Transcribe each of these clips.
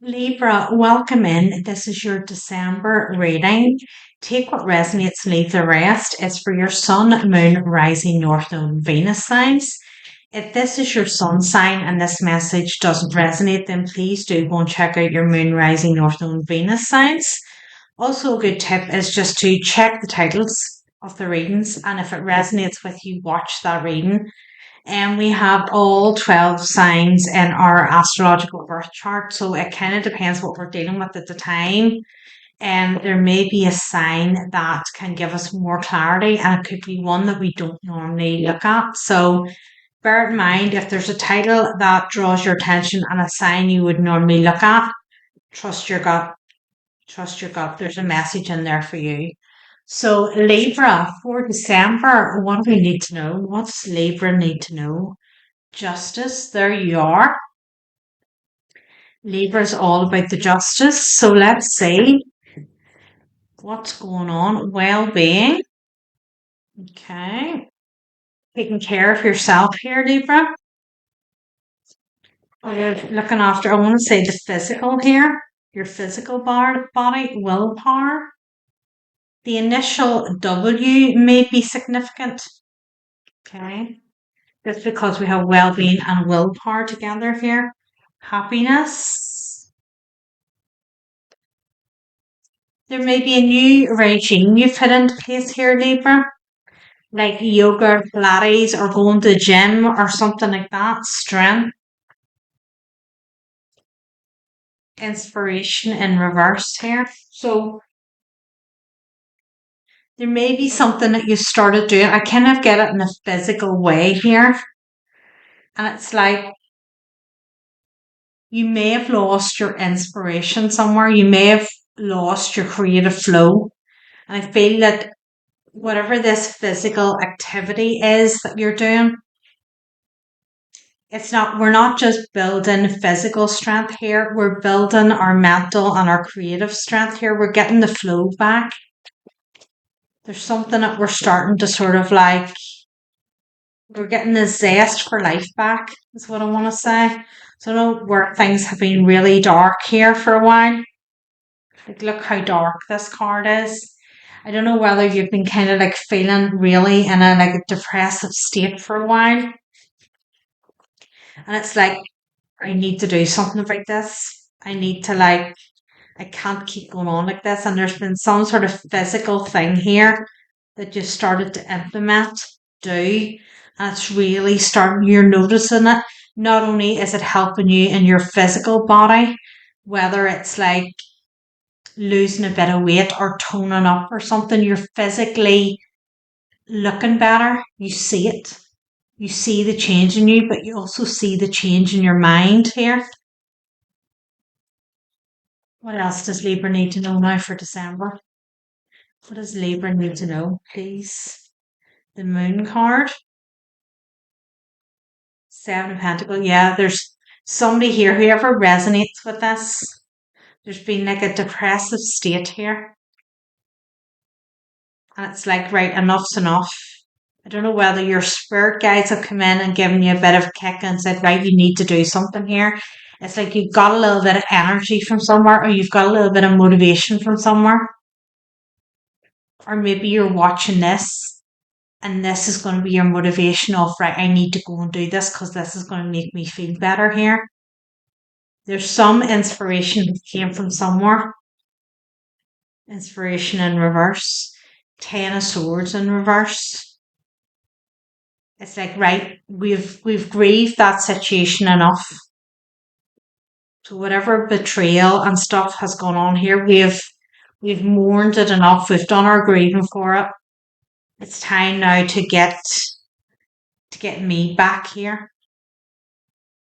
Libra, welcome in. This is your December reading. Take what resonates, leave the rest. It's for your Sun, Moon, Rising, North Node, Venus signs. If this is your Sun sign and this message doesn't resonate, then please do go and check out your Moon, Rising, North Node, Venus signs. Also, a good tip is just to check the titles of the readings, and if it resonates with you, watch that reading. And we have all 12 signs in our astrological birth chart. So it kind of depends what we're dealing with at the time. And there may be a sign that can give us more clarity, and it could be one that we don't normally look at. So bear in mind, if there's a title that draws your attention and a sign you would normally look at, trust your gut. Trust your gut. There's a message in there for you. So Libra for December, what do we need to know? What's Libra need to know? Justice, there you are. Libra is all about the justice. So let's see what's going on. Well-being. Okay. Taking care of yourself here, Libra. You're looking after, I want to say the physical here. Your physical body, willpower. The initial W may be significant. Okay. Just because we have well-being and willpower together here. Happiness. There may be a new regime you've put into place here, Libra, like yoga, Pilates, or going to the gym or something like that. Strength, inspiration in reverse here. So there may be something that you started doing. I kind of get it in a physical way here. And it's like you may have lost your inspiration somewhere. You may have lost your creative flow. And I feel that whatever this physical activity is that you're doing, we're not just building physical strength here, we're building our mental and our creative strength here. We're getting the flow back. There's something that we're starting to sort of like, we're getting the zest for life back, is what I want to say. So I know where things have been really dark here for a while. Like, look how dark this card is. I don't know whether you've been kind of like feeling really in a like a depressive state for a while. And it's like, I need to do something about this. I need to like, I can't keep going on like this. And there's been some sort of physical thing here that you started to implement, do. And it's really starting, you're noticing it. Not only is it helping you in your physical body, whether it's like losing a bit of weight or toning up or something, you're physically looking better. You see it. You see the change in you, but you also see the change in your mind here. What else does Libra need to know now for December? What does Libra need to know, please? The Moon card. Seven of Pentacles. Yeah, there's somebody here, whoever resonates with this, there's been like a depressive state here. And it's like, right, enough's enough. I don't know whether your spirit guides have come in and given you a bit of a kick and said, right, you need to do something here. It's like you've got a little bit of energy from somewhere, or you've got a little bit of motivation from somewhere. Or maybe you're watching this and this is going to be your motivation of, right, I need to go and do this because this is going to make me feel better here. There's some inspiration that came from somewhere. Inspiration in reverse. 10 of Swords in reverse. It's like, right, we've grieved that situation enough. So whatever betrayal and stuff has gone on here, we've mourned it enough. We've done our grieving for it. It's time now to get me back here.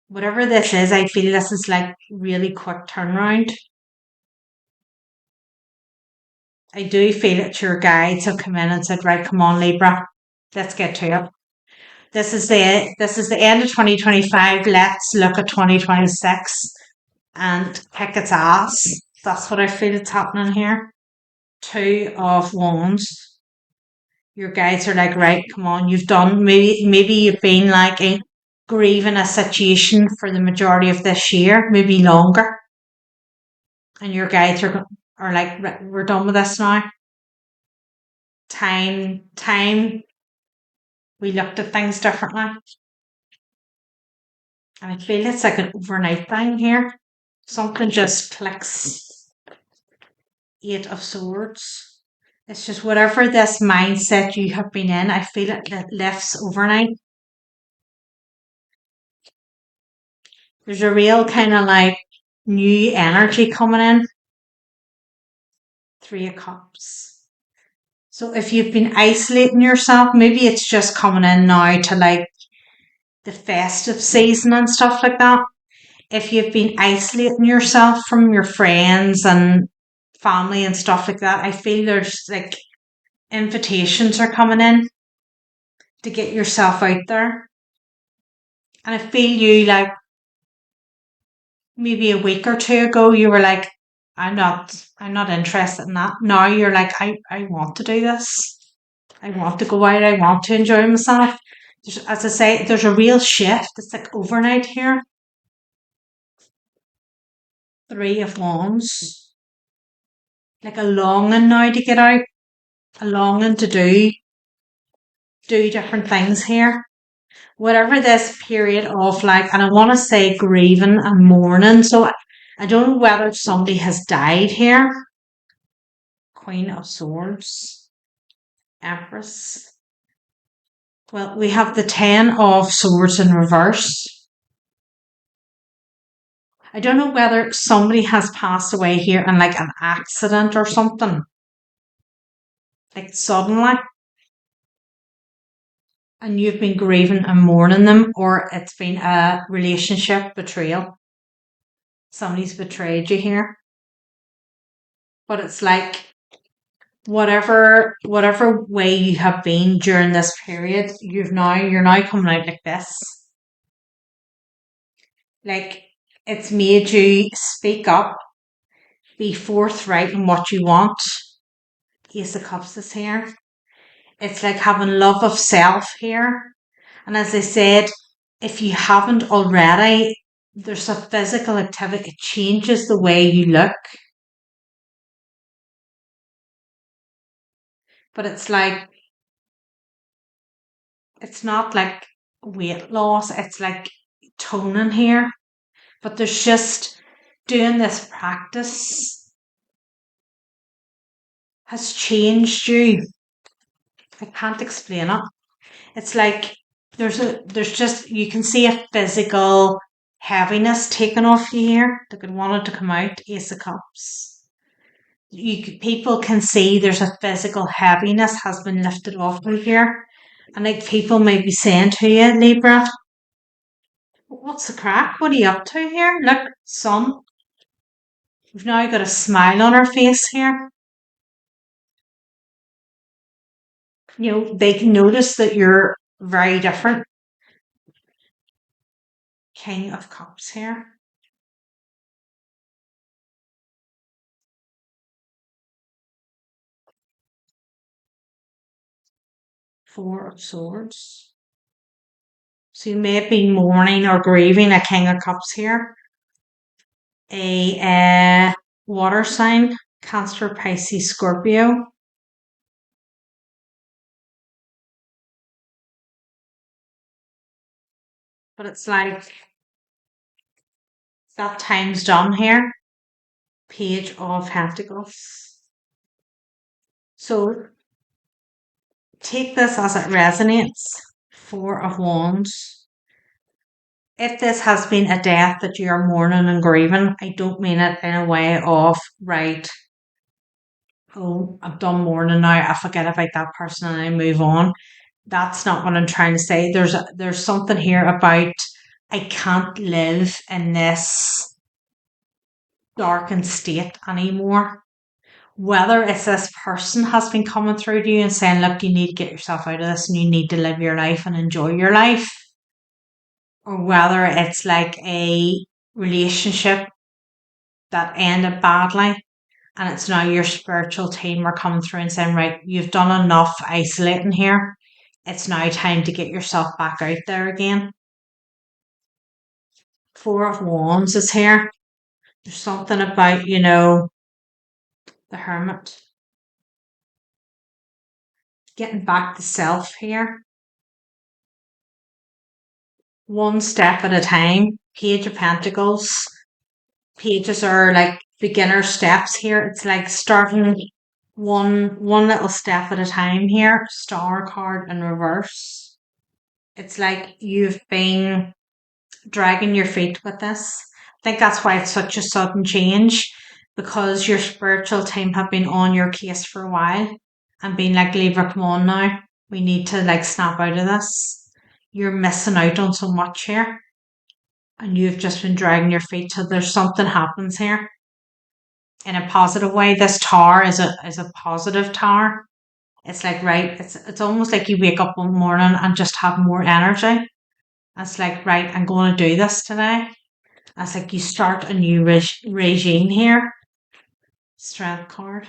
Whatever this is, I feel this is like really quick turnaround. I do feel that your guides have come in and said, right, come on, Libra, let's get to it. This is the end of 2025. Let's look at 2026 and kick its ass. That's what I feel is happening here. 2 of Wands. Your guides are like, right, come on, you've done, maybe you've been like grieving a situation for the majority of this year, maybe longer. and your guides are like, "Right, we're done with this now. Time, we looked at things differently." And I feel it's like an overnight thing here. Something just clicks. Eight of Swords. It's just whatever this mindset you have been in, I feel it lifts overnight. There's a real kind of like new energy coming in. Three of Cups. So if you've been isolating yourself, maybe it's just coming in now to like the festive season and stuff like that. If you've been isolating yourself from your friends and family and stuff like that, I feel there's like invitations are coming in to get yourself out there. And I feel you like maybe a week or two ago you were like, I'm not interested in that. Now you're like, I want to do this. I want to go out, I want to enjoy myself. As I say, there's a real shift. It's like overnight here. Three of Wands. Like a longing now to get out, a longing to do different things here. Whatever this period of like, and I want to say grieving and mourning. So I don't know whether somebody has died here. Queen of Swords, Empress. Well, we have the Ten of Swords in reverse. I don't know whether somebody has passed away here in like an accident or something. Like suddenly. And you've been grieving and mourning them, or it's been a relationship betrayal. Somebody's betrayed you here. But it's like whatever way you have been during this period, you're now coming out like this. Like it's made you speak up, be forthright in what you want. Ace of Cups is here. It's like having love of self here. And as I said, if you haven't already, there's a physical activity. It changes the way you look. But it's like, it's not like weight loss. It's like toning here. But there's just doing this practice has changed you. I can't explain it. It's like there's just you can see a physical heaviness taken off you here. Like it wanted to come out. Ace of Cups. People can see there's a physical heaviness has been lifted off of here. And like people may be saying to you, Libra, what's the crack? What are you up to here? Look, Sun. We've now got a smile on our face here. You know, they can notice that you're very different. King of Cups here. Four of Swords. So you may have been mourning or grieving a King of Cups here. A water sign, Cancer, Pisces, Scorpio. But it's like that time's done here. Page of Pentacles. So take this as it resonates. Four of Wands. If this has been a death that you are mourning and grieving, I don't mean it in a way of, right, oh, I've done mourning now, I forget about that person and I move on. That's not what I'm trying to say. There's something here about I can't live in this darkened state anymore. Whether it's this person has been coming through to you and saying, look, you need to get yourself out of this and you need to live your life and enjoy your life, or whether it's like a relationship that ended badly and it's now your spiritual team are coming through and saying, right, you've done enough isolating here. It's now time to get yourself back out there again. Four of Wands is here. There's something about, the hermit. Getting back to self here. One step at a time. Page of Pentacles. Pages are like beginner steps here. It's like starting one little step at a time here. Star card in reverse. It's like you've been dragging your feet with this. I think that's why it's such a sudden change, because your spiritual team have been on your case for a while and been like, Libra, come on now. We need to like snap out of this. You're missing out on so much here. And you've just been dragging your feet. So there's something happens here in a positive way. This tower is a positive tower. It's like, right, it's almost like you wake up one morning and just have more energy. It's like, right, I'm going to do this today. It's like you start a new regime here. Strength card.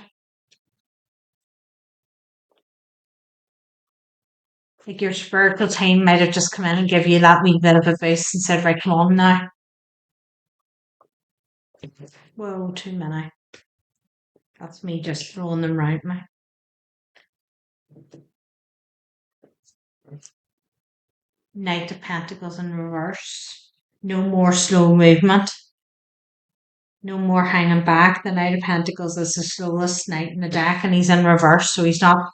Like your spiritual team might have just come in and give you that wee bit of a boost and said, right, come on now. Whoa, too many. That's me just throwing them round me. Knight of Pentacles in reverse. No more slow movement. No more hanging back. The Knight of Pentacles is the slowest knight in the deck, and he's in reverse, so he's not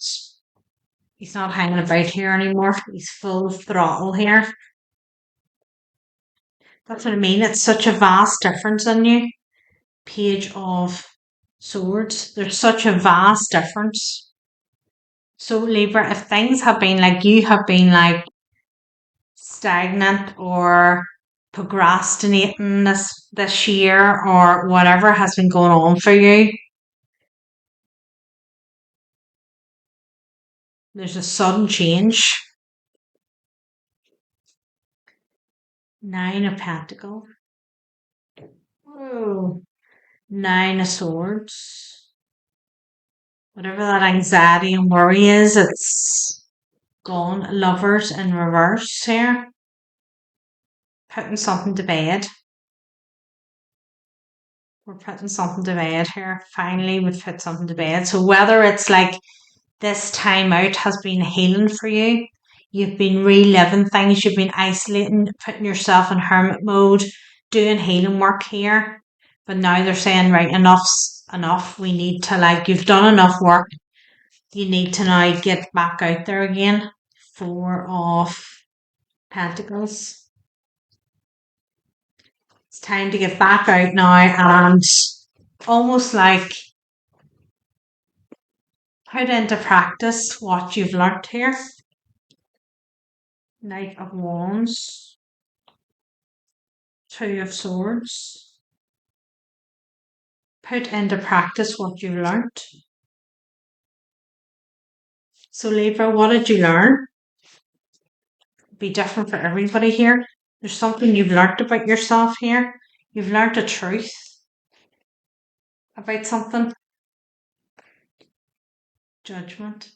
hanging about here anymore. He's full throttle here. That's what I mean. It's such a vast difference in you. Page of Swords. There's such a vast difference. So Libra, if things have been like you have been like stagnant or procrastinating this year or whatever has been going on for you, there's a sudden change. Nine of Pentacles. Oh, Nine of Swords. Whatever that anxiety and worry is, it's gone. Lovers in reverse here. Putting something to bed. We're putting something to bed here. Finally, we've put something to bed. So whether it's like this time out has been healing for you, you've been reliving things, you've been isolating, putting yourself in hermit mode, doing healing work here. But now they're saying, right, enough's enough. We need to you've done enough work. You need to now get back out there again. Four of Pentacles. It's time to get back out now and almost like put into practice what you've learnt here. Knight of Wands. Two of Swords. Put into practice what you've learnt. So Libra, what did you learn? Be different for everybody here. There's something you've learnt about yourself here. You've learnt a truth about something. Judgment.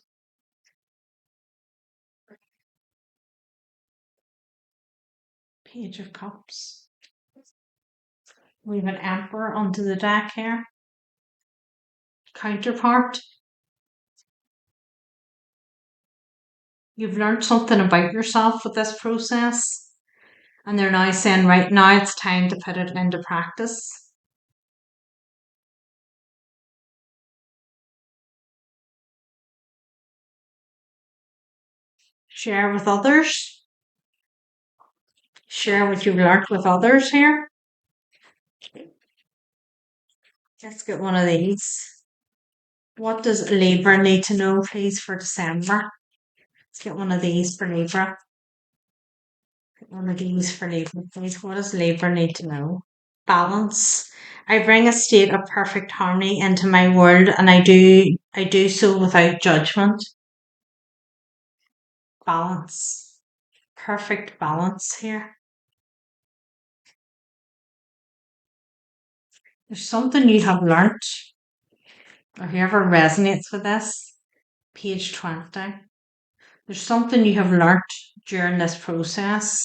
Page of Cups. We have an Emperor onto the deck here. Counterpart. You've learned something about yourself with this process. And they're now saying, right now it's time to put it into practice. Share with others. Share what you've learned with others here. Let's get one of these. What does Libra need to know, please, for December? Let's get one of these for Libra. Get one of these for Libra, please. What does Libra need to know? Balance. I bring a state of perfect harmony into my world, and I do so without judgment. Balance. Perfect balance here. There's something you have learnt, or whoever resonates with this. Page 20. There's something you have learnt during this process.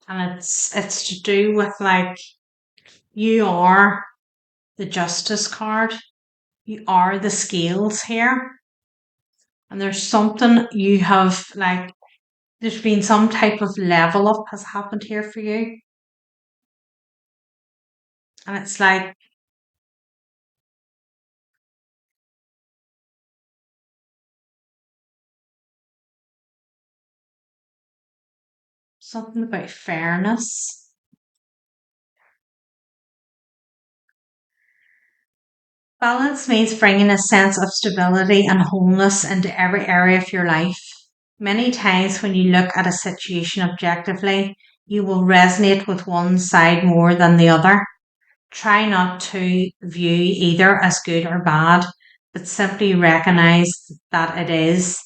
And it's to do with You are the Justice card. You are the scales here. And there's something you have, like, there's been some type of level up has happened here for you. And it's like, something about fairness. Balance means bringing a sense of stability and wholeness into every area of your life. Many times, when you look at a situation objectively, you will resonate with one side more than the other. Try not to view either as good or bad, but simply recognize that it is.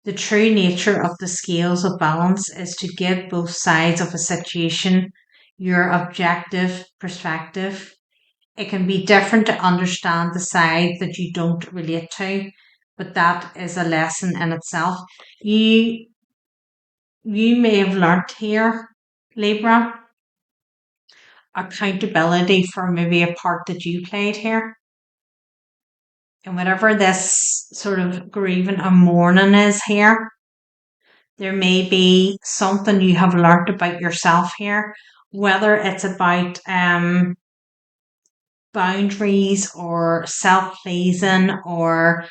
The true nature of the scales of balance is to give both sides of a situation your objective perspective. It can be different to understand the side that you don't relate to, but that is a lesson in itself. You you may have learnt here, Libra, accountability for maybe a part that you played here. And whatever this sort of grieving and mourning is here, there may be something you have learnt about yourself here, whether it's about boundaries or self-pleasing, or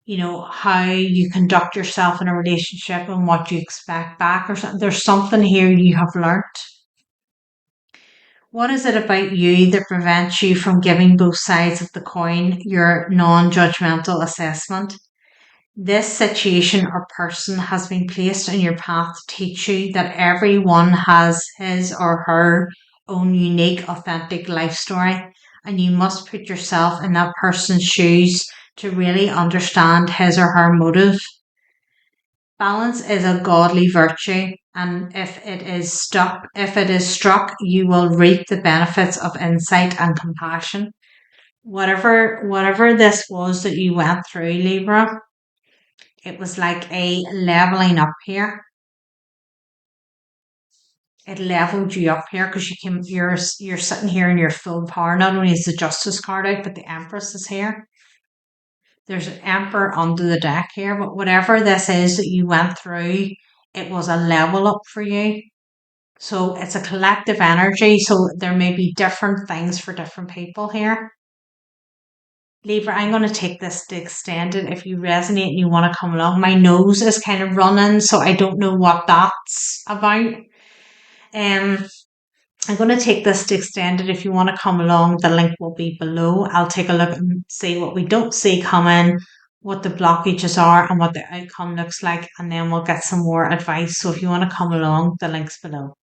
how you conduct yourself in a relationship and what you expect back, or something. There's something here you have learnt. What is it about you that prevents you from giving both sides of the coin your non-judgmental assessment? This situation or person has been placed in your path to teach you that everyone has his or her own unique, authentic life story, and you must put yourself in that person's shoes to really understand his or her motive. Balance is a godly virtue, and if it is struck, you will reap the benefits of insight and compassion. Whatever this was that you went through, Libra, it was like a leveling up here. It leveled you up here because you're sitting here in your full power. Not only is the Justice card out, but the Empress is here. There's an Emperor under the deck here, but whatever this is that you went through, it was a level up for you. So it's a collective energy. So there may be different things for different people here. Libra, I'm going to take this to extend it. If you resonate and you want to come along, my nose is kind of running, so I don't know what that's about. I'm going to take this to extend it. If you want to come along, the link will be below. I'll take a look and see what we don't see coming, what the blockages are, and what the outcome looks like, and then we'll get some more advice. So if you want to come along, the link's below.